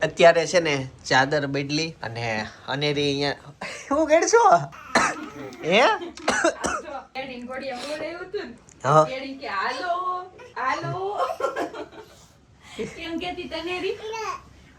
અત્યારે છે ને ચાદર બદલી અને અનેરી અહીંયા હું કેડશો હે એડિંગ ગોડિયા બોલાયું હતું હા એડિંગ કે હાલો હાલો કેમ કેતી તનેરી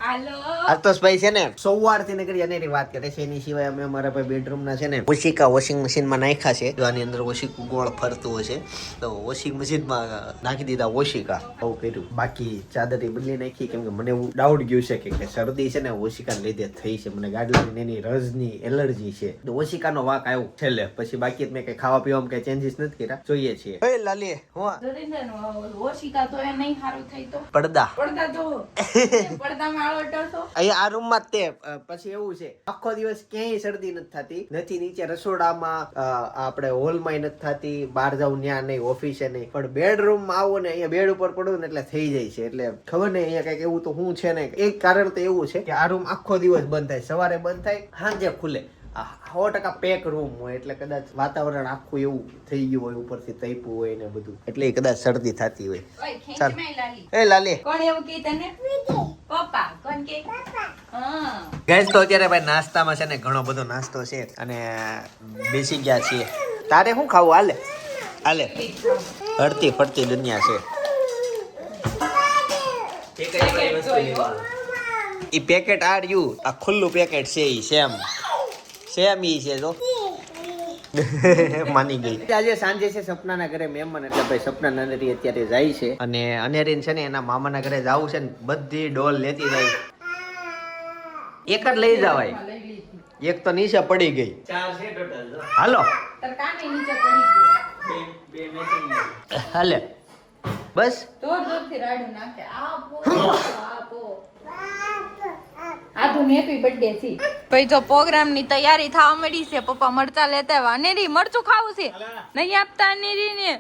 હાલો આતોષભાઈ છે ને સવારથી નીકળી અનેરી વાત કરે છે. એની સિવાય અમે અમારા ભાઈ બેડરૂમ ના છે ને ઓશિકા વોશિંગ મશીન માં નાખ્યા છે. જો આની અંદર ઓશિકું ગોળ ફરતું હશે તો વોશિંગ મશીન માં નાખી દીધા ઓશિકા. આવું કર્યું. બાકી ચાદર બદલી નાખી કેમ કે મને એવું ડાઉટ ગયું છે કે શરદી છે ને ઓશિકા લીધે થઈ છે. મને ગાડલાની એની રજની એલર્જી છે. ઓશિકા નો વાક આવ્યો છેલ્લે. પછી બાકી મેં કઈ ખાવા પીવામાં કઈ ચેન્જીસ નથી કર્યા. જોઈએ છીએ. એ લાલી હું ઓશિકા તો એ નહીં સારું થઈ તો પડદા તો પડદામાં અહીંયા આ રૂમ માં તે પછી એવું છે આખો દિવસ ક્યાંય શરદી નથી થતી નીચે રસોડામાં આપણે હોલ માં નથી થતી. બહાર જાઉં ત્યાં નહીં ઓફિસે નહીં પણ બેડરૂમ માં આવો ને અહીંયા બેડ ઉપર પડું ને એટલે થઈ જાય છે. એટલે ખબર નહીં અહીંયા કઈક એવું તો હું છે ને એક કારણ તો એવું છે કે આ રૂમ આખો દિવસ બંધ થાય. સવારે બંધ થાય સાંજે ખુલે. 100% પેક રૂમ હોય એટલે કદાચ વાતાવરણ આખું એવું થઈ ગયું હોય ઉપરથી તૈપું હોય ને બધું એટલે કદાચ શરદી થતી હોય. ચાલ એ લાલી કોણ એવું કે તને પપ્પા કોણ કે હા ગાઈસ તો અત્યારે ભાઈ નાસ્તામાં છે ને ઘણો બધો નાસ્તો છે અને બેસી ગયા છીએ. તારે શું ખાવું? હાલે હાલે હરતી ફરતી દુનિયા છે. ઈ પેકેટ આર યુ આ ખુલ્લું પેકેટ છે. ઈ સેમ ઈ છે જો માની ગઈ. આજે સાંજે છે સપનાના ઘરે મહેમાન એટલે ભાઈ સપના અનેરી અત્યારે જાય છે અને અનેરીન છે ને એના મામાના ઘરે જવું છે ને બધી ડોલ લેતી જાય. એક જ લઈ જવાય. એક તો નીચે પડી ગઈ. 4 છે ટોટલ. હાલો તાર કાને નીચે પડી ગયો બે હાલે બસ દોરથી રાડું નાખે આપો આધુ હેપી બર્થડે થી ભાઈ જો પ્રોગ્રામ ની તૈયારી થવા મળી છે. પપ્પા મરચા લેતા આવ્યા. અનેરી મરચું ખાવું છે નહીં આપતા અનેરી ને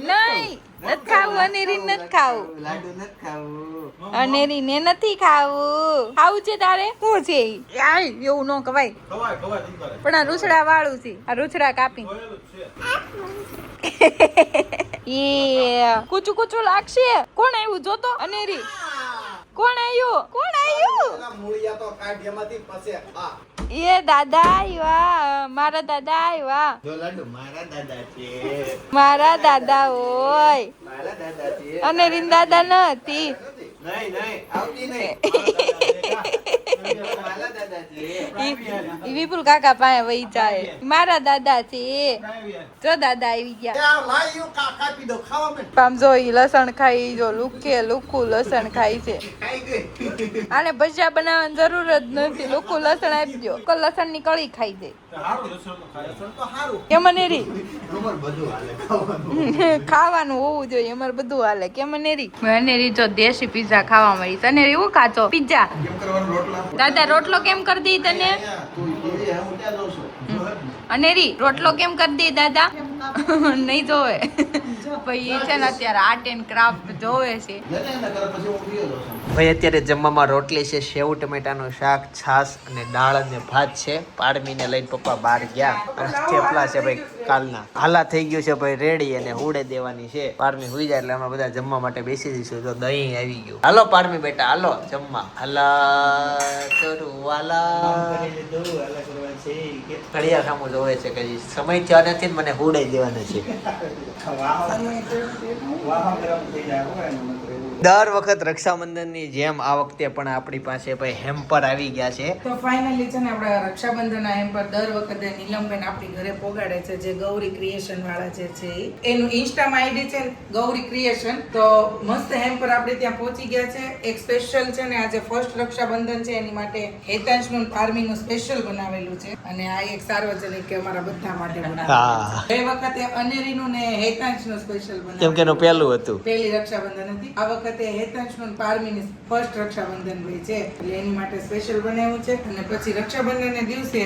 નહીં નથી ખાવું. અનેરી નથી ખાવું. અનેરી ને નથી ખાવું. ખાવું છે તારે શું છે એવું ન કવાય પણ આ રૂછડા વાળું છે. આ રૂછડા કાપી એ કુચું કુચું લાગશે. કોણ આવ્યું જોતો? અનેરી કોણ આવ્યું? એ દાદા આવ્યા. મારા દાદા આવ્યા. મારા દાદા હોય અને રીન દાદા નથી. વિપુલ કાકા પાસે વહી જાય. મારા દાદા છે. જો દાદા આવી ગયા. આમ જો લસણ ખાઈ જો લુખું લસણ ખાઈ છે. આને ભજીયા બનાવવાની જરૂર જ નથી. લુખું લસણ આપી દો. લસણ ની કળી ખાઈ દે. કેમ અનેરી ખાવાનું હોવું જોઈએ. અમારે બધું હાલે. કેમ અનેરી અનેરી જો દેશી પીઝા ખાવા મળી. તને એવું કાચો પીઝા દાદા રોટલો કેમ કરી દઈ તને? અનેરી રોટલો કેમ કરી દઈ દાદા? નહીં જોવે ભાઈ છે ને અત્યારે આર્ટ એન્ડ ક્રાફ્ટ જોવે છે. ભાઈ અત્યારે જમવામાં રોટલી છે, સેવ ટમેટાનું શાક, છાશ અને દાળ અને ભાત છે. પાડમીને લઈને પપ્પા બહાર ગયા અને થેપલા છે ભાઈ કાલના. હાલા થઈ ગયું છે ભાઈ રેડી અને હુડે દેવાની છે. પાડમી હુઈ જાય એટલે અમે બધા જમવા માટે બેસી જઈશું. તો દહીં આવી ગયું. હાલો પાડમી બેટા હાલો જમવા. હાલા કરું વાલા કડિયા સામું જોવે છે કે સમય થયો નથી મને હુડે દેવાના છે. દર વખત રક્ષાબંધનની જેમ આ વખતે પણ આપણી પાસે ભાઈ હેમ્પર આવી ગયા છે. તો ફાઇનલી છે ને આપણા રક્ષાબંધનના હેમ્પર દર વખતે નીલમબેન આપણી ઘરે પોગાડે છે. જે ગૌરી ક્રિએશન વાળા જે છે એનું ઇન્સ્ટામાં આઈડી છે ગૌરી ક્રિએશન. તો મસ્ત હેમ્પર આપણે ત્યાં પહોંચી ગયા છે. એક સ્પેશિયલ છે ને આજે ફર્સ્ટ રક્ષાબંધન છે એની માટે હેતાંશનું પારમીનું સ્પેશિયલ બનાવેલું છે અને આ એક સાર્વજનિક કે અમારા બધા માટે બનાવેલું છે. એ વખતે અનેરીનું ને હેતાંશનું સ્પેશિયલ બનાવેલું કેમ કે એનું પહેલું હતું. પહેલી રક્ષાબંધન હતી. આ વખતે હેતાંશનું પારમીની ફર્સ્ટ રક્ષાબંધન ભાઈ છે એટલે એની માટે સ્પેશિયલ બનાવ્યું છે. અને પછી રક્ષાબંધનને દિવસે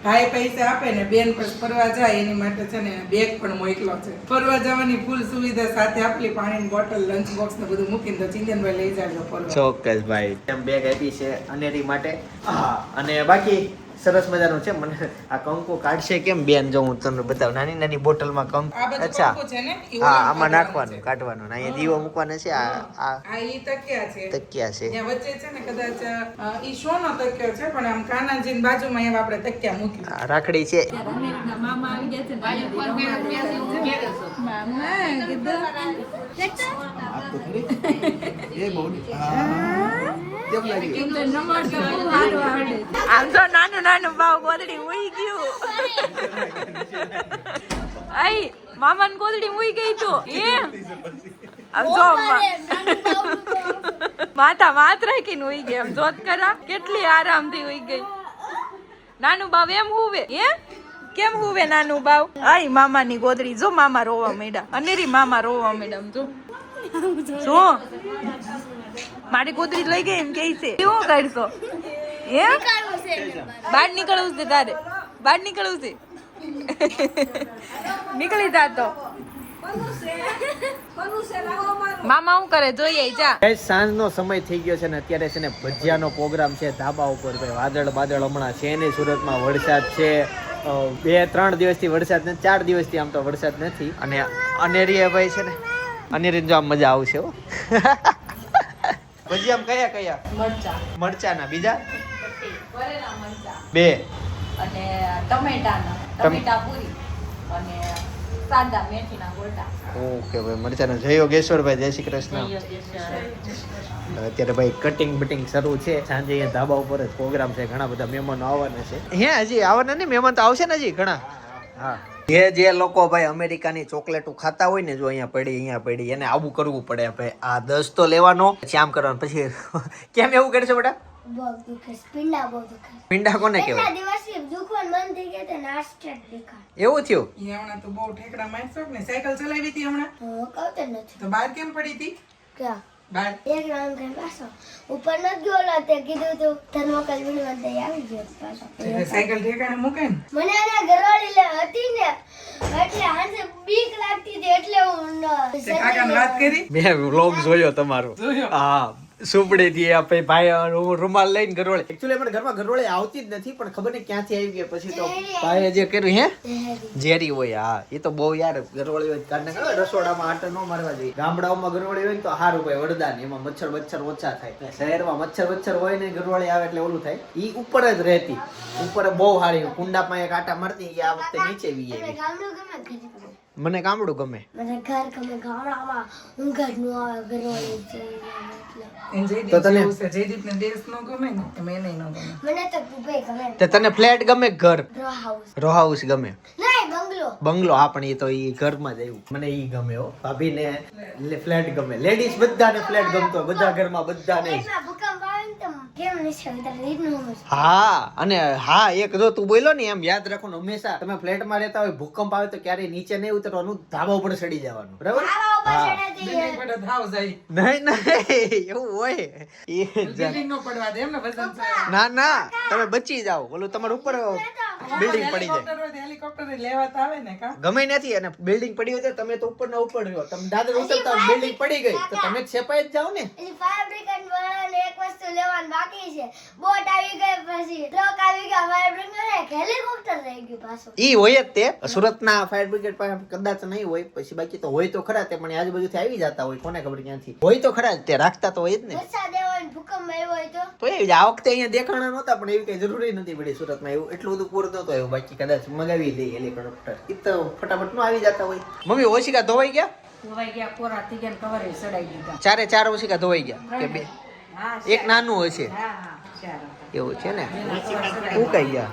ભાઈ પૈસા આપે ને બેન પર ફરવા જાય એની માટે છે ને બેગ પણ મોકલો છે. ફરવા જવાની ફૂલ સુવિધા સાથે આપલી પાણીની બોટલ લંચ બોક્સ ને બધું મૂકીને તો ચિંતનભાઈ લઈ જાજો ફરવા. ચોક્કસ ભાઈ એમ બેગ આપી છે અનેરી માટે. અને બાકી સરસ મજાનું છે. મને આ કંકુ કાઢશે કેમ બેન, જો હું તમને બતાવું. નાની નાની બોટલમાં કંકુ. આ બધું અચ્છા કંકુ છે ને ઈ હા, ઓલામાં આમાં નાખવાનું છે. કાઢવાનું. અહીંયા દીવો મૂકવાનો છે. આ આ ઈ તકિયા છે. તકિયા છે. ત્યાં વચ્ચે છે ને કદાચ ઈ સોનો તકિયો છે પણ આમ કાનાજીની બાજુમાં એવા આપણે તકિયા મૂક્યું. આ રાખડી છે. મામા આવી ગયા છે આમ તો નાનું નાનું બાવ ગોદડી ઉઈ ગયું. આઈ મામા ની ગોદડી ઉઈ ગઈ તો આમ જો માથા માથ રાખીને ઉઈ ગઈ. આમ જોત કરા કેટલી આરામથી ઉઈ ગઈ. નાનું બાવ એમ હુવે હે કેમ હુવે નાનું બાવ. આઈ મામા ની ગોદડી જો મામા રોવા માંડ્યા. અનેરી મામા રોવા માંડ્યા. આમ જો મારી ગોદડી લઈ ગઈ એમ કે છે કેવું કરશો હે બહાર નીકળવું છે તારે બહાર નીકળવું છે નીકળી જાતો મામા શું કરે જોઈએ જા. સાંજનો સમય થઈ ગયો છે ને અત્યારે છે ને ભજીયાનો પ્રોગ્રામ છે ધાબા ઉપર. ભાઈ વાદળ બાદળ હમણાં છે ને સુરતમાં વરસાદ છે. 2-3 દિવસથી વરસાદ નથી, 4 દિવસથી આમ તો વરસાદ નથી. અને અનેરી ભાઈ છે ને અનેરી જો આમ મજા આવશે હો. ભજીયા કયા કયા મરચાના બીજા બે અને ટમેટા પૂરી અને સાદા મેથીના ગોટા. ઓકે ભાઈ મરચાના. જય યોગેશ્વરભાઈ, જય શ્રી કૃષ્ણ. અત્યારે ભાઈ કટિંગ બટિંગ શરૂ છે. સાંજે અહીંયા ધાબા ઉપર જ પ્રોગ્રામ છે. ઘણા બધા મહેમાનો આવવાના છે. હે હજી આવવાના નહીં, મહેમાન તો આવશે ને હજી ઘણા. હા, જે લોકો ભાઈ અમેરિકાની ચોકલેટો ખાતા હોય ને, જો અહીંયા પડી એને આવું કરવું પડે ભાઈ. આ 10 તો લેવાનો, પછી આમ કરવાનું. પછી કેમ એવું કરશે બેટા? પિંડા કોને કહેવાય? એવું થયું? ઈ હમણાં તો બહુ ઠેકડા મારશો ને. સાયકલ ચલાવી હતી હમણાં તો બહાર કેમ પડી હતી? બહાર ઉપર નથી ગયો તે કીધું તું થર્મોકલ વિનવંત આવી ગયો પાછો. સાયકલ ઠેકાણે મૂકે ને. મને આના ઘરવાળી હતી ને એટલે હાંસે બીક લાગતી હતી એટલે હું તે કાકાને વાત કરી. મેં વ્લોગ જોયો તમારો. હા, સુપડી થી ભાઈ રૂમાલ લઈને ઘરવાળી. એકચ્યુઅલી અમારા ઘરમાં ઘરવાળી આવતી જ નથી, પણ ખબર નહીં ક્યાંથી આવી ગઈ. પછી તો ભાઈએ જે કર્યું હે ઝેરી હોય. હા, એ તો બહુ યાર ઘરવાળી હોય કારણ કે રસોડામાં આટા ન મારવા જોઈએ. ગામડાઓમાં ઘરવાળી હોય ને તો સારું ભાઈ વરદાન. એમાં મચ્છર ઓછા થાય. શહેરમાં મચ્છર હોય ને ઘરવાળી આવે એટલે ઓલું થાય. ઈ ઉપર જ રહેતી, ઉપર બહુ સારી કુંડામાં એક આટા મારતી. આ વખતે નીચે વી આવી. ગામડું ગમે મને ગામડું ગમે. મને ઘર ગમે. ગામડામાં ઊંઘ જ ન આવે ઘરવાળી છે એટલે. તો તને જયદીપને દેશ નો ગમે ને એમ એને નો ગમે. મને તો દુબઈ ગમે. તે તને ફ્લેટ ગમે ઘર? રો હાઉસ ગમે? નહીં, બંગલો. બંગલો. હા, પણ એ તો ઈ ઘરમાં જ આવ્યું. મને ઈ ગમે હો. ભાભીને ફ્લેટ ગમે. લેડીઝ બધાને ફ્લેટ ગમતો હોય, બધા ઘરમાં બધાને. એમાં ભૂકંપ આવે ને તો કેમ નથી આવતા રીતનું હોય. હા, અને હા એક જો તું બોલ્યો ને એમ યાદ રાખવાનું હંમેશા. તમે ફ્લેટમાં રહેતા હોય, ભૂકંપ આવે તો ક્યારેય નીચે નહીં ઉતરવાનું, ધાબા ઉપર ચડી જવાનું. બરાબર? આવા ઉપર હા. ચડાતી બિલ્ડિંગ પર ધાવ જાય. નહીં એવું હોય. એ બિલ્ડિંગ નો પડવા દે એમ ને વજન છે. ના તમે બચી જાઓ. ઓલું તમારું ઉપર બિલ્ડિંગ પડી જાય. હેલિકોપ્ટર હોય તો હેલિકોપ્ટર લેવા તો આવે ને કા. ગમે નથી. અને બિલ્ડિંગ પડી હોય તો તમે તો ઉપર ના ઉપર રહ્યો. તમે દાદર ઉતરતા બિલ્ડિંગ પડી ગઈ તો તમે છેપાઈ જ જાઓ ને. એટલે ફાયર બ્રિગેડ વાળાને એક વસ્તુ લેવાનું બાકી છે. બોટ આવી ગઈ, પછી ટ્રક આવી ગયા, ફાયર બ્રિગેડ એક હેલિકોપ્ટર રહી ગયું પાછું. ઈ હોય જ તે. સુરતના ફાયર બ્રિગેડ પાસે કદાચ નહીં હોય, પછી બાકી તો હોય તો ખરા. તે પણ આજુબાજુથી આવી જતા હોય, કોને ખબર ક્યાંથી હોય તો ખરા જ. તે રાખતા તો હોય જ ને. વરસાદ આવ્યો હોય ને ભૂકંપ આવ્યો હોય તો તો એ જ આ વખતે અહીંયા દેખાણા નહોતા, પણ એવી કઈ જરૂરી નથી પડી સુરતમાં. એવું એટલું બધું પૂર નહોતું આવ્યું. બાકી કદાચ મગાવી દે હેલિકોપ્ટર. એ તો ફટાફટ નો આવી જતા હોય. મમ્મી ઓશિકા ધોવાઈ ગયા? ધોવાઈ ગયા, કોરા થઈ ગયા, કવર ચડાઈ દીધા. 4 ઓશિકા ધોવાઈ ગયા કે 2? એક નાનું હશે. એવું છે ને. ઉકાઈ ગયા.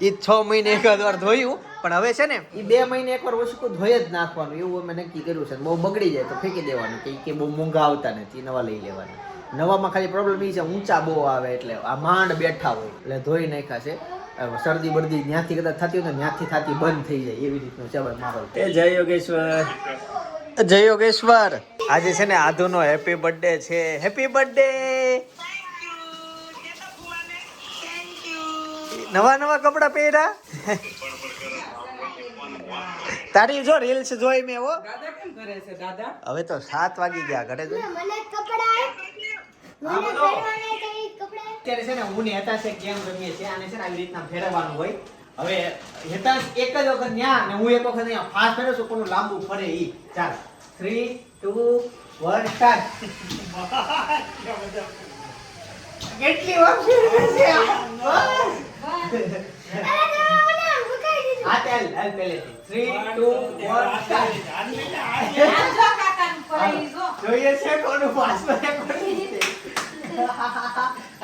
એ 6 મહિને એકાદ વાર ધોયું, પણ હવે છે ને એ 2 મહિને એકવાર ઓશિકું ધોઈ જ નાખવાનું. એવું અમે નક્કી કર્યું છે. બહુ બગડી જાય તો ફેંકી દેવાનું. કે બહુ મોંઘા આવતા નથી, નવા લઈ લેવાના. નવામાં ખાલી પ્રોબ્લેમ એ છે ઊંચા બહુ આવે, એટલે આ માંડ બેઠા હોય એટલે ધોઈ નાખ્યા છે. શરદી બરદી જ્યાંથી કદાચ થતી હોય ને ત્યાંથી થતી બંધ થઈ જાય એવી રીતનું છે માહોલ. જય યોગેશ્વર. આજે છે ને આધુનો હેપી બર્થડે છે. Happy birthday. નવા કપડા પહેર્યા. તારી જો રીલ્સ જોઈ મેં. હો દાદા કેમ કરે છે દાદા? હવે તો 7 વાગી ગયા. ઘરે જોઈ મને કપડા મને પહેરવાના છે ઈ કપડા. અત્યારે છે ને હું ને હેતાંશ ગેમ રમીએ છીએ આને છે ને આવી રીતના ફેરવવાનું હોય હવે હેતાંશ એક જ વખત ન્યા ને હું એક વખત અહીંયા ફાસ્ટ ફેરવું છું કોનું લાંબુ ફરે ઈ ચાલ 3 2 1 સ્ટાર્ટ કેટલી વાર ફેરવે છે આ? હા ચાલ હાલ પહેલેથી 3 2 1 સ્ટાર્ટ જોઈએ છે કોનું ફાસ્ટ ફરે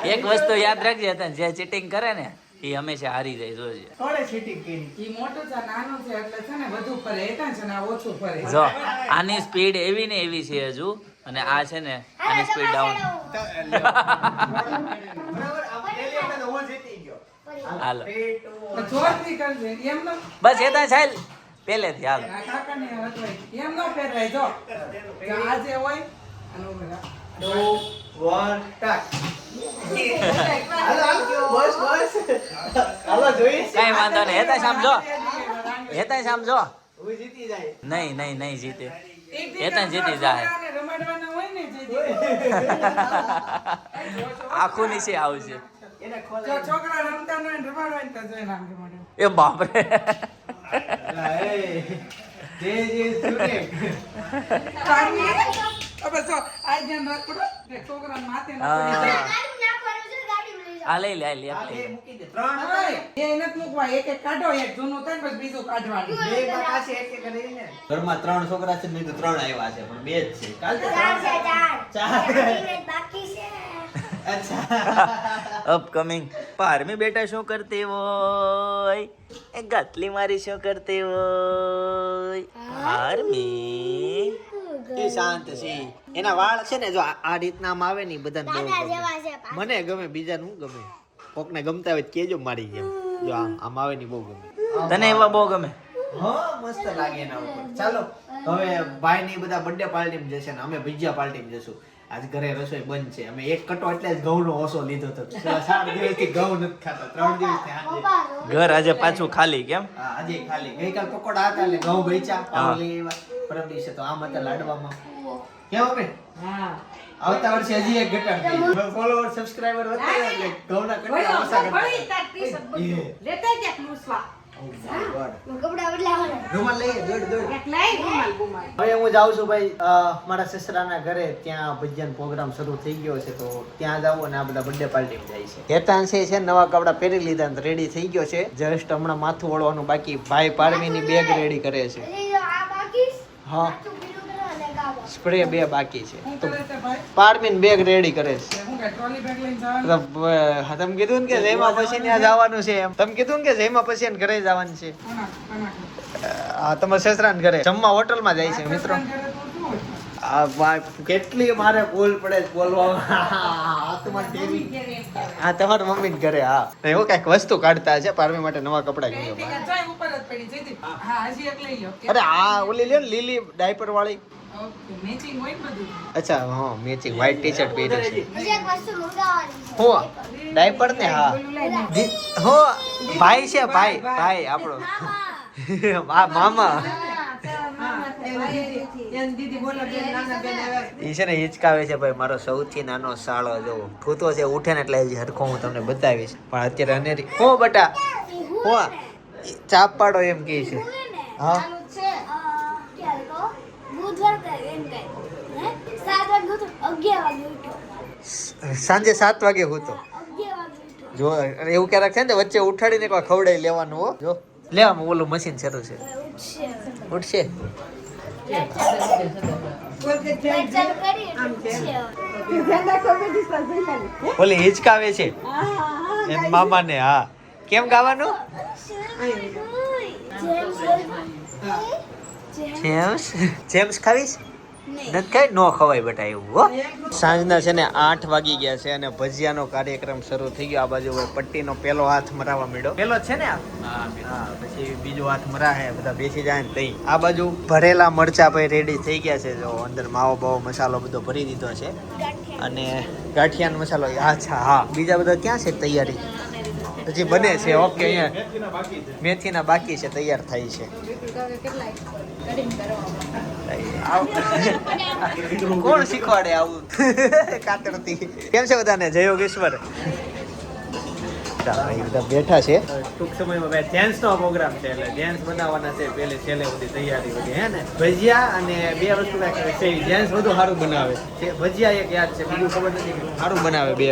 એક વસ્તુ યાદ રાખજે હતા જે ચીટિંગ કરે ને એ હંમેશા હારી જાય જોજે કોણે ચીટિંગ કરી ઈ મોટું છે નાનું છે એટલે છે ને વધુ ફરે એતા છે ને આ ઓછું ફરે જો આની સ્પીડ એવી ને એવી છે હજુ અને આ છે ને આની સ્પીડ ડાઉન બરાબર આ પહેલી વખત હું જીતી ગયો હાલો 3 2 જોરથી કરજે એમ ન બસ એ ત્યાં ચાલ પહેલેથી હાલ આ કાકાને હટવાય એમ ન પહેરાય જો આ જે હોય આનો બધા 2 1 સ્ટાર્ટ હાલો બસ બસ હાલો જોઈએ છે કઈ વાંધો નહીં હેતા સમજો હેતા સમજો હું જીતી જાય નહીં જીતે એક એ ત્યાં જીતી જાય. રમાડવાના હોય ને જે આખું નીચે આવશે એને ખોલે જો છોકરા રમતા ન હોય ને રમાડવા ને તો જોઈને આમ રમાડે એ બાપરે જે સુને હવે જો આ ધ્યાન રાખો કે છોકરા માથે ન હા. પડી જાય ગાડી નાખવાનું છે ગાડી લઈ આ લઈ લે આ લે આ આ બે લે. મૂકી દે ત્રણ હવે એ નથી મૂકવા એક એક કાઢો એક જૂનું થાય ને પછી બીજું કાઢવાનું બે બાકા છે એક એક કરીને ઘરમાં ત્રણ છોકરા છે નહીં તો ત્રણ આવ્યા છે પણ બે જ છે કાલ તો ચાર છે ચાર ચાર. ગાડી બાકી છે અચ્છા અપકમિંગ પારમી બેટા શું કરતી હોય એ ગાતલી મારી શું કરતી હોય પારમી એ શાંત છે એના વાળ છે ને જો આ રીતના આમ આવે ને ઈ બધાને બહુ દાદા ગમે. જેવા છે મને ગમે બીજાને હું ગમે કોકને ગમતા હોય તો કેજો મારી જેમ જો આમ આવે ને ઈ બહુ ગમે તને એવા બહુ ગમે હા મસ્ત લાગે એના ઉપર ચાલો હવે ભાઈ ની બધા બર્થડે પાર્ટી માં જશે ને અમે ભજીયા પાર્ટી માં જશું આજ ઘરે રસોઈ બંધ છે અમે એક કટો એટલે જ ઘઉંનો ઓસો લીધો હતો 4 દિવસથી ઘઉં નથી ખાતા 3 દિવસથી આજે ઘર આજે પાછું ખાલી કેમ હા, આજે ખાલી ગઈકાલ પકોડા હતા એટલે ઘઉં વેચા પાવ લઈ આવ્યા પરમ દિવસે તો આમ હતા લાડવામાં કેમ અમે હા આવતા વર્ષે હજી એક ઘટાડ ફોલોવર સબસ્ક્રાઇબર વધતા જાય એટલે ઘઉંના કટકા ઓછા કરતા Oh my God. કપડા બદલાવાના રૂમાલ લઈએ દોડ ઘુમાય હવે હું જાઉં છું ભાઈ મારા સસરાના ઘરે ત્યાં ભજન પ્રોગ્રામ શરૂ થઈ ગયો છે તો ત્યાં જાઉં અને આ બધા બર્થડે પાર્ટી જાય છે હેતાંશે છે નવા કપડા પહેરી લીધા અને રેડી થઈ ગયો છે જસ્ટ હમણાં માથું વળવાનું બાકી ભાઈ પારમીની બેગ રેડી કરે છે હજી જો આ બાકી છે. હા તું પીલું કરો અને ગાવા સ્પ્રે બે બાકી છે શું તો કરે છે ભાઈ પારમીન બેગ રેડી કરે છે હું કે ટ્રોલી બેગ લઈને જવાનું તમે કીધું ને કે જયમાં પછી ત્યાં જવાનું છે એમ તમે કીધું ને કે જયમાં પછી એને ઘરે જવાનું છે આ તમારા સસરાને ઘરે જમવા હોટલમાં જાય છે મિત્રો આ ભાઈ કેટલી મારે ભૂલ પડે છે બોલવામાં હાથમાં ટેવી હા તમારા મમ્મીને ઘરે હા ને એવું કઈક વસ્તુ કાઢતા છે પારમી માટે નવા કપડા કિન્યા ઉપર જ પડી જઈતી હા હજી એક લઈ લો અરે આ ઓલી લ્યો ને લીલી ડાયપર વાળી ઓકે મેચિંગ હોય ને બધું અચ્છા હા મેચિંગ વ્હાઈટ ટી-શર્ટ પહેરી છે હજી એક વસ્તુ મંગાવવાની છે હો ડાયપર ને હા હો ભાઈ છે ભાઈ ભાઈ આપણો આ મામા દીદી બોલો બેન નાના બેન આવ્યા ઈ છે ને હિચકાવે છે ભાઈ મારો સૌથી નાનો સાળો જો ભૂતો છે ઉઠે ને એટલે હજી હરખો હું તમને બતાવીશ પણ અત્યારે અનેરી હો બટા હો ચાપ પાડો એમ કહે છે હા ચાલુ છે ક્યારે કહો બુધવાર કે એમ કઈ હે 7 વાગે ઉઠો 11 વાગે ઉઠો સાંજે 7 વાગે હું તો 11 વાગે ઉઠો જો એવું ક્યારેક છે ને વચ્ચે ઉઠાડીને કોઈ ખવડાવી લેવાનું હો જો લેવામાં ઓલું મશીન શરૂ છે ઉઠશે ઉઠશે લાઈટ ચાલુ કરી ઉઠશે ઓલી હિચકાવે છે એમ મામાને હા કેમ ગાવાનું જેમ્સ જેમ્સ ખાવીશ નથી ખાઈ નો ખવાય બેટા એવું હો સાંજના છે ને 8 વાગી ગયા છે અને ભજીયાનો કાર્યક્રમ શરૂ થઈ ગયો આ બાજુ હવે પટ્ટીનો પેલો હાથ મરાવા માંડ્યો પેલો છે ને હા પછી બીજો હાથ મરાહે બધા બેસી જાય ને તઈ આ બાજુ ભરેલા મરચા ભાઈ રેડી થઈ ગયા છે જો અંદર માવો બાવો મસાલો બધો ભરી દીધો છે અને ગાંઠિયાનો મસાલો અચ્છા હા બીજા બધા ક્યાં છે તૈયારી હજી બને છે ઓકે અહીંયા મેથીના બાકી છે તૈયાર થાય છે કોણ શીખવાડે આવું કાતરથી? કેમ છે બધાને? જય યોગેશ્વર. બધા બેઠા છે. ટૂંક સમયમાં ભાઈ જેન્ટ્સ નો પ્રોગ્રામ છે એટલે જેન્ટ્સ બનાવવાના છે. પેલે છેલ્લે બધી તૈયારી બધી હે ને. ભજીયા અને બે વસ્તુ કાંઈક છે. જેન્ટ્સ બધું સારું બનાવે છે. ભજીયા એક યાદ છે, બીજું ખબર નથી. સારું બનાવે બે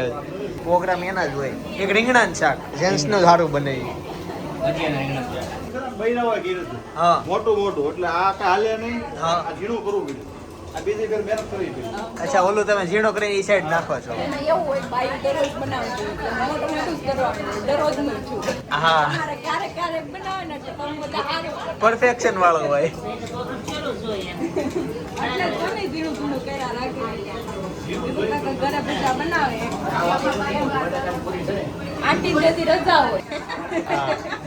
પ્રોગ્રામ એના જ હોય. એક રીંગણા શાક જેન્ટ્સ નું સારું બને. હા મોટું એટલે આ કાંઈ હાલે નહીં. હા. આ ઝીણું કરવું પડ્યું. આ બીજી ફેર મહેનત કરવી પડી. અચ્છા, ઓલું તમે ઝીણો કરીને ઈ સાઈડ નાખો છો. એવું હોય બાયું દરરોજ બનાવજો એટલે મોટું મોટું જ કરવાનું દરરોજ નું છું. હા, ક્યારેક ક્યારેક બનાવે ને એટલે તમે બધા સારું પરફેક્શન વાળો હોય. એટલે તમે ધીરું ધીરું કર્યા રાખી ઘરે બધા બનાવે આંટી જેથી રજા હોય.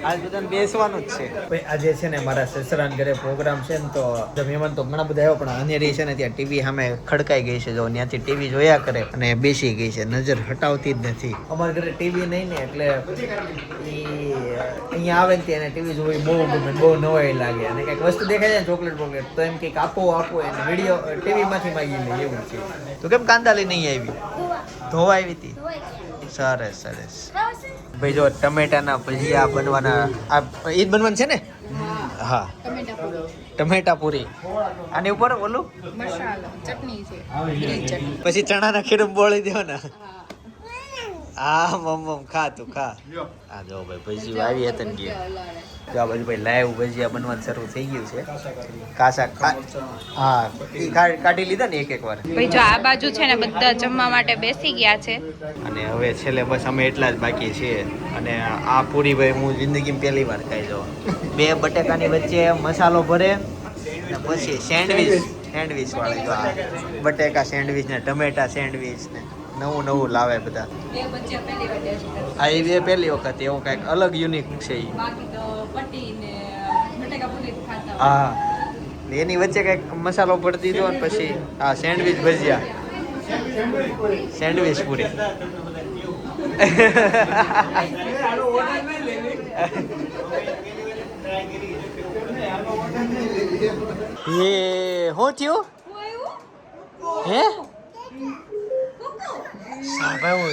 આજ બધાને બેસવાનું જ છે. આજે છે ને મારા સસરાના ઘરે પ્રોગ્રામ છે ને, તો મહેમાન તો ઘણા બધા આવ્યા, પણ અંધેરી છે ને ત્યાં ટીવી સામે ખડકાઈ ગઈ છે. જો ત્યાંથી ટીવી જોયા કરે અને બેસી ગઈ છે, નજર હટાવતી જ નથી. અમારા ઘરે ટીવી નહીં ને એટલે અહીંયા આવે ને ત્યાં ટીવી જોવી બહુ ગમે, બહુ નવાઈ લાગે. અને કંઈક વસ્તુ દેખાય જાય ચોકલેટ બોકલેટ તો એમ કંઈક આપો એને વિડીયો ટીવી માંથી માગી લે એવું છે. તો કેમ કાંદા લઈને નહીં આવી? ધોવા આવી હતી. સરસ સરસ. ભાઈ જો ટમેટાના ભજીયા બનવાના. આ ઈ જ બનવાનું છે ને? હા, ટમેટા પૂરી. આની ઉપર ઓલું મસાલો ચટણી છે પછી ચણાના ખીરું બોળી દેવાના. હા મમ ખા તું ખા. હા જો ભાઈ ભજીયું આવી હતા ને ગયા. જો આ બાજુ ભાઈ લાઈવ ભજીયા બનવાનું શરૂ થઈ ગયું છે. કાસા હા ઈ કાઢી લીધા ને એક વાર. ભાઈ જો આ બાજુ છે ને બધા જમવા માટે બેસી ગયા છે. અને હવે છેલ્લે બસ અમે એટલા જ બાકી છીએ. અને આ પૂરી ભાઈ હું જિંદગીમાં પહેલી વાર ખાઈ જાઉં. બે બટેકાની વચ્ચે મસાલો ભરે ને પછી સેન્ડવીચ વાળી. જો આ બટેકા સેન્ડવીચ ને ટમેટા સેન્ડવીચ ને નવું નવું લાવે બધા. બે ભજીયા પહેલી વાર ટેસ્ટ કર્યો. આ એ બે પહેલી વખત એવું કંઈક અલગ યુનિક છે ઈ. બાકી તો પટ્ટી ને બટેકા પૂરી ખાતા હા ને એની વચ્ચે કંઈક મસાલો ભરી દીધો ને પછી આ સેન્ડવીચ ભજીયા સેન્ડવીચ પૂરી. એ શું થયું હે? સાંભળ્યું?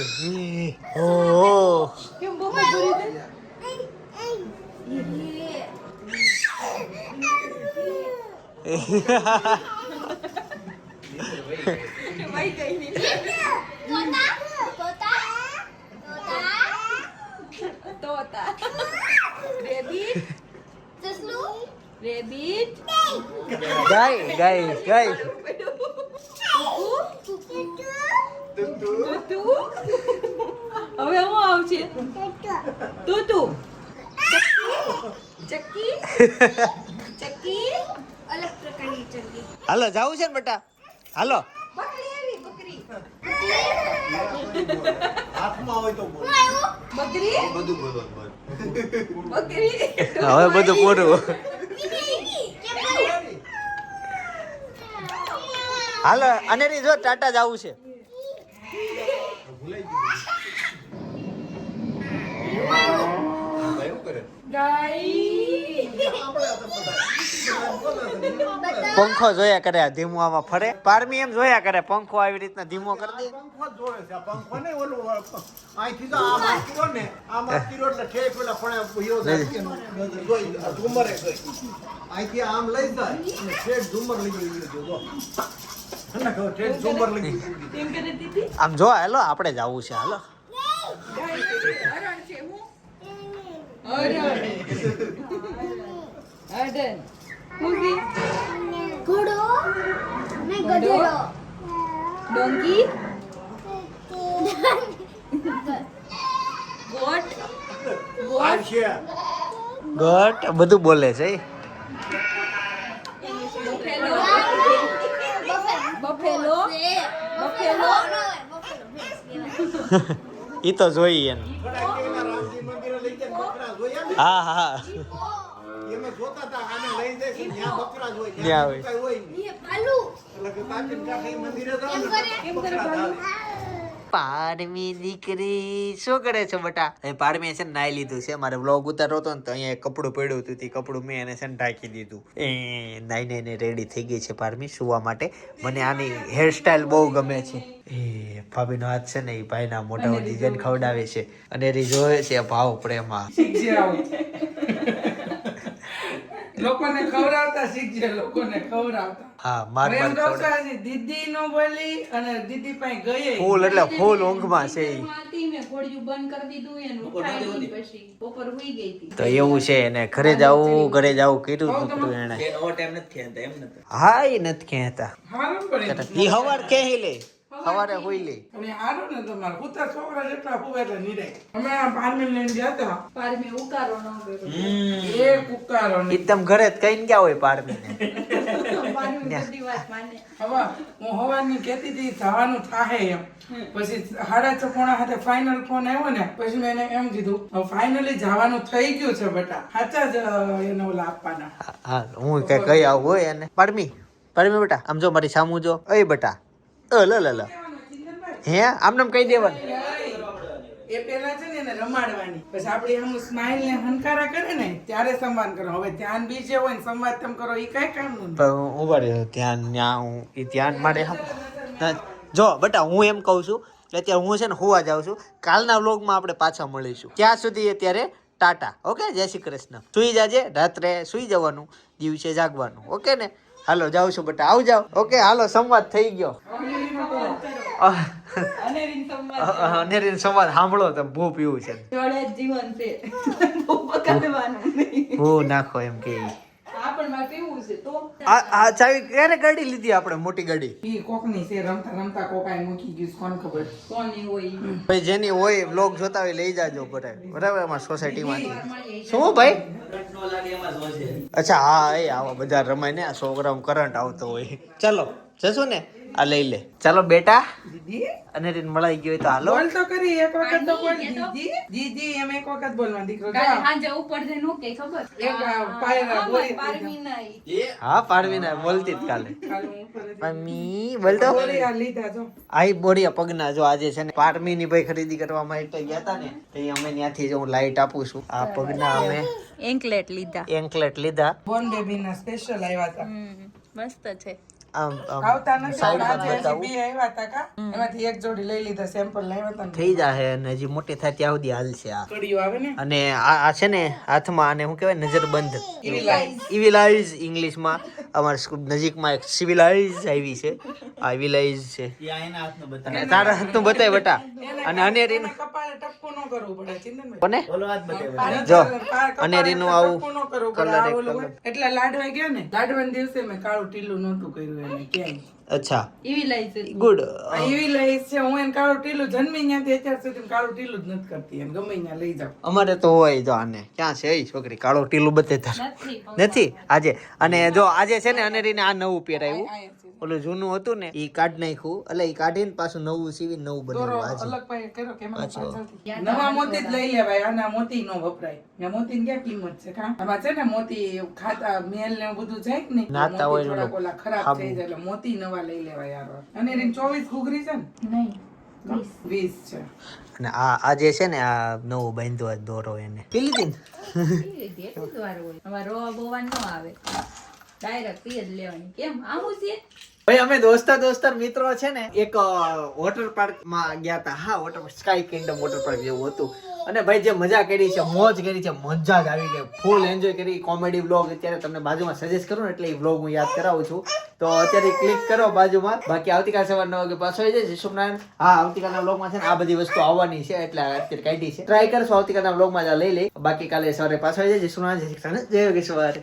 ઓહ કેમ બહુ પૂરી ભાઈ કઈ નહીં તોતા રેબિટ ગાય તું હવે હું આવશે તું ચક્કી અલગ પ્રકારની ચક્કી હાલો જાવું છે ને બેટા? હાલો. હાથમાં હોય તો બોલ. બકરી બધું બોલવાનું બંધ. બકરી હવે બધું પૂરું. હાલો અનેરી જો ટાટા જાવું છે. પંખો જોયા કરે આ ધીમો આમાં ફરે. પારમી એમ જોયા કરે પંખો આવી રીતના ધીમો કરી દે. પંખો જ જોડે છે. આ પંખો નહીં ઓલું અહીંથી તો આમાં કીરો ને આમાં કીરો એટલે ઠેક પેલા પણ યો જાય જોઈ ઝુમરે ગઈ અહીંથી આમ લઈ જાય અને ઠેક ઝુમર લઈ ગઈ જો ઠેક ઝુમર લઈ ગઈ. તેમ કરે દીદી આમ જો હાલો આપણે જાવું છે. હાલો હરણ છે હું હરણ ખુશી ઘોડો ને ગધેડો ડોંકી ગોટ આ છે ગટ બધું બોલે છે. બફેલો બફેલો ઈ તો જોઈ એને. રામજી મંદિરે લઈ જાય બકરા જોયા ને હા હા એમાં જોતા હતા આને લઈ જાય છે ત્યાં બકરા જોઈ ત્યાં હોય. કઈ હોય નહીં. એ ભાલુ એટલે કે કાચી કાચી મંદિરે જાઓ ને કેમ કરે બકરા ભાલુ? ધાવે. પારમી દીકરી શું કરે છો બટા? પારમી છે ને નાઈ લીધું છે. મારે વ્લોગ ઉતારવો હતો ને તો અહીંયા એક કપડું પડ્યું હતું તે કપડું મેં એને છે ને ઢાંકી દીધું. નાઈ ને રેડી થઈ ગઈ છે પારમી સુવા માટે. મને આની હેરસ્ટાઈલ બહુ ગમે છે. ભાભીનો હાથ છે ને એ ભાઈના મોઢા વધી જઈને ખવડાવે છે અને એ જોવે છે ભાવ પ્રેમમાં. શીખજે આવું. લોકોને ખવડાવતા શીખજે, લોકોને ખવડાવતા. હા માર હવે એમ માર કહું છું, આજે દીદી નો બોલી અને દીદી પાસે ગઈ ફૂલ એટલે ફૂલ ઊંઘમાં છે ઈ. મેં ઘોડિયું બંધ કરી દીધું એને ઉઠાડી પછી બપોર હુઈ ગઈ હતી. તો એવું છે એને ઘરે જાવું કીધું હતું એને. ઓવર ટાઈમ નથી ખેંચતા એમ નથી. હા એ નથી કહેતા હારું પડે. ઈ હવાર કહી લે સવારે હોઈ લે. અને હારું ને તમારે કૂતરા છોકરા જેટલા હુવે એટલે નિરાય. હમણાં પારમી લઈને ગયા હતા. પારમી ઉકારો ન કર્યો. એ કુકારો ને એકદમ ઘરે જ કઈ ગયા હોય પારમીને. પારમી બધી વાત માને. હવે હું હવાની કહેતી હતી જવાનું થાહે એમ. પછી 6:30 ફાઇનલ ફોન આવ્યો ને પછી મેં એને એમ કીધું હવે ફાઇનલી જવાનું થઈ ગયું છે બેટા. સાચા જ એને ઓલા આપવાના. હા હું કઈ કઈ આવું હોય એને. પારમી બેટા આમ જો મારી સામું જો. અય બેટા લ હે આમ નામ કહી દેવાનું. એ પેલા છે ને એને રમાડવાની પછી આપડી આમ સ્માઈલ ને હનકારા કરે ને ત્યારે સન્માન કરો. હવે ધ્યાન બીજે હોય ને સંવાદ તમે કરો એ કઈ કામનું નથી. પણ ઉભા રહ્યો ધ્યાન ન્યા હું એ ધ્યાન માટે જો બેટા હું એમ કહું છું કે અત્યારે હું છે ને હોવા જાઉં છું. કાલના વ્લોગમાં આપણે પાછા મળીશું. ત્યાં સુધી અત્યારે ટાટા. ઓકે જય શ્રી કૃષ્ણ. સુઈ જાજે રાત્રે સુઈ જવાનું દિવસે જાગવાનું. ઓકે ને હાલો જાઉં છું બેટા આવ જાવ. ઓકે હાલો સંવાદ થઈ ગયો. અનેરીન સંવાદ સાંભળો તમે. ભૂ પીવું છે જોડે જ જીવન છે. બહુ પકડવાનું નહીં. ભૂ નાખો એમ કે આ પણ મારે પીવું છે તો આ ચાવી ક્યારે ગાડી લીધી આપણે મોટી ગાડી? ઈ કોકની છે રમતા રમતા કોકાએ મૂકી ગયું છે, કોણ ખબર. કોની હોય ઈ. ભાઈ જેની હોય વ્લોગ જોતા હોય લઈ જાજો બરાબર અમારા સોસાયટીમાંથી. શું ભાઈ? નો લાગે એમાં શું છે? અચ્છા હા એ આવા બધા રમાય ને આ છોકરાઓ કરંટ આવતો હોય. ચાલો જશો ને આ લઈ લે. ચાલો બેટા દીદી અને રીન મળાઈ ગયો હોય તો હાલો. બોલ તો કરી એક વખત તો બોલ. દીદી દીદી એમ એક વખત બોલવા દીકરો. કાલે સાંજે ઉપર જઈને હું કે ખબર એક પાયરા બોલી પારમી નહીં. હા પાડવી ને બોલતી જ કાલે. ખાલી ઉપર જ. મમ્મી બોલતો બોલી આ લીધા જો. આઈ બોરિયા પગના જો આજે છે ને પારમી ની ભાઈ ખરીદી કરવા માટે ગયા હતા ને તો અમે ત્યાંથી જો હું લાઈટ આપું છું. આ પગના અમે એન્કલેટ લીધા. એન્કલેટ લીધા. બોન બેબી ના સ્પેશિયલ આવ્યા હતા. મસ્ત છે. આમ આવતા નથી સાઈડમાં આજે બતાવું. બે આવ્યા હતા કા એમાંથી એક જોડી લઈ લીધા સેમ્પલ લાવ્યા હતા ને. થઈ જાય અને હજી મોટી થાય ત્યાં સુધી હાલ છે આ. કડીઓ આવે ને અને આ છે ને હાથમાં આને શું કહેવાય નજરબંધ Evilize. ઇવિલાઇઝ ઇંગ્લિશમાં અમારા સ્કૂલ નજીકમાં એક સિવિલાઇઝ આવી છે. આ ઇવિલાઇઝ છે. એ આઈના હાથનો બતાવે. અને તારા હાથનું બતાય બેટા. અને અનેરીનું એના કપાળે ટપકું ન કરવું પડે ચિંતનભાઈ. કોને ઓલો હાથ બતાવે. જો કપાળે અનેરીનું આવું ટપકું ન કરવું પડે. આ ઓલું હોય. એટલે લાડવા ગયા ને લાડવાના દિવસે મેં કાળું ટીલું નહોતું કર્યું એને ક્યાંય. અચ્છા એવી લાઈ છે. ગુડ. એવી લઈ છે હું એને કાળું ટીલું જન્મી ત્યાંથી અત્યાર સુધી કાળું ટીલું જ નથી કરતી એમ ગમે ત્યાં લઈ જાવ. અમારે તો હોય જો આને ક્યાં છે એ છોકરી કાળો ટીલું બતે તાર નથી આજે. અને જો આજે છે ને અનેરીને આ નવું પહેરાયું. ઓલું જૂનું હતું ને ઈ કાઢ નાખ્યું એટલે ઈ કાઢીને પાછું નવું સીવી નવું દોરો બનાવ્યું આજે. અલગ પાયે કર્યો કે એમાં પાછળથી. નવા મોતી જ લઈ લેવાય આના મોતી નો વપરાય. ને મોતી ની ક્યાં કિંમત છે કા આમાં છે ને મોતી ખાતા મેલ ને એવું બધું જાય કે નહીં નાતા હોય મોતી ને થોડાક ઓલા ખરાબ થઈ જાય એટલે મોતી નવા લઈ લેવાય યાર. અને એની 24 ઘૂઘરી છે ને નહીં 20 છે. અને આજે છે ને આ નવું બાંધ્યો આજ દોરો એને પી લીધી ને. એટલું જ વાર હોય. અમારે રોવા બોવા ન આવે. ડાયરેક્ટ પી જ લેવાની. કેમ આવું છે? ભાઈ અમે દોસ્તાર મિત્રો છે ને એક વોટર પાર્ક માં ગયા હતા. હા water sky Kingdom water park જેવું હતું. અને ભાઈ જે મજા કરી છે મોજ કરી છે મજા જ આવી ગઈ ફૂલ એન્જોય કરી. કોમેડી વ્લોગ અત્યારે તમને બાજુમાં સજેસ્ટ કરું ને એટલે એ વ્લોગ હું યાદ કરાવું છું. તો અત્યારે ક્લિક કરો બાજુમાં. બાકી આવતીકાલ સવાર 9 વાગે પાછો આવી જાય શુભનારાયણ. હા આવતીકાલના વ્લોગમાં છે ને આ બધી વસ્તુ આવવાની છે એટલે અત્યારે કાઢી છે. ટ્રાય કરશો આવતીકાલના વ્લોગમાં લઈ લઈ. બાકી કાલે સવારે પાછો આવી જાય શુભનારાયણ જય શ્રી કૃષ્ણ જય યોગેશ્વર.